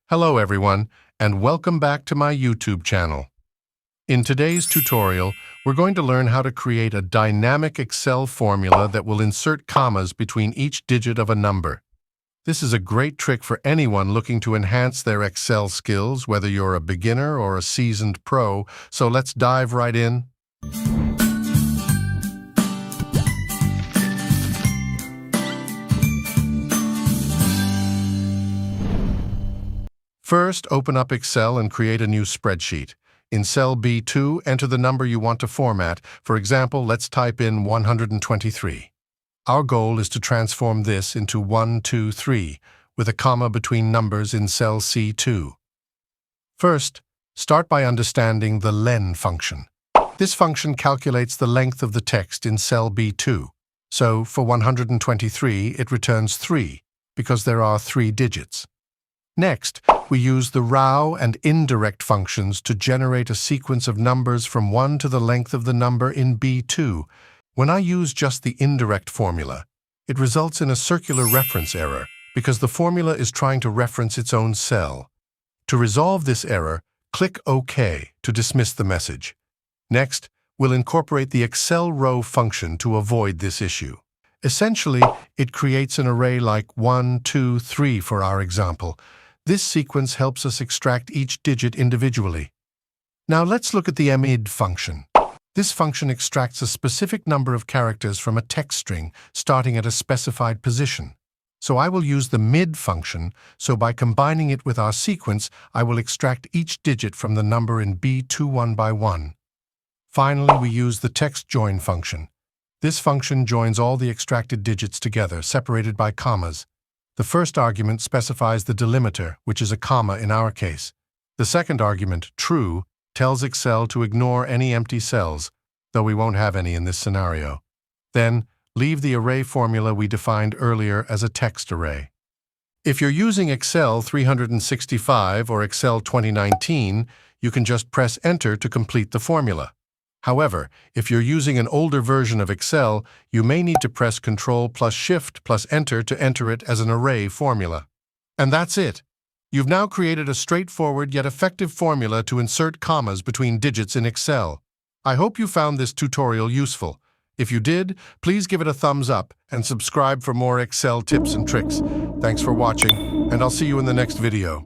Hello everyone, and welcome back to my YouTube channel. In today's tutorial, we're going to learn how to create a dynamic Excel formula that will insert commas between each digit of a number. This is a great trick for anyone looking to enhance their Excel skills, whether you're a beginner or a seasoned pro, so let's dive right in. First, open up Excel and create a new spreadsheet. In cell B2, enter the number you want to format. For example, let's type in 123. Our goal is to transform this into 123, with a comma between numbers in cell C2. First, start by understanding the LEN function. This function calculates the length of the text in cell B2. So, for 123, it returns 3, because there are 3 digits. Next, we use the raw and indirect functions to generate a sequence of numbers from 1 to the length of the number in B2. When I use just the indirect formula, it results in a circular reference error because the formula is trying to reference its own cell. To resolve this error, click OK to dismiss the message. Next, we'll incorporate the Excel row function to avoid this issue. Essentially, it creates an array like 1, 2, 3 for our example. This sequence helps us extract each digit individually. Now let's look at the mid function. This function extracts a specific number of characters from a text string starting at a specified position. So I will use the mid function, so by combining it with our sequence, I will extract each digit from the number in B2 one by one. Finally, we use the TEXTJOIN function. This function joins all the extracted digits together, separated by commas. The first argument specifies the delimiter, which is a comma in our case. The second argument, true, tells Excel to ignore any empty cells, though we won't have any in this scenario. Then, leave the array formula we defined earlier as a text array. If you're using Excel 365 or Excel 2019, you can just press Enter to complete the formula. However, if you're using an older version of Excel, you may need to press Ctrl plus Shift plus Enter to enter it as an array formula. And that's it. You've now created a straightforward yet effective formula to insert commas between digits in Excel. I hope you found this tutorial useful. If you did, please give it a thumbs up and subscribe for more Excel tips and tricks. Thanks for watching, and I'll see you in the next video.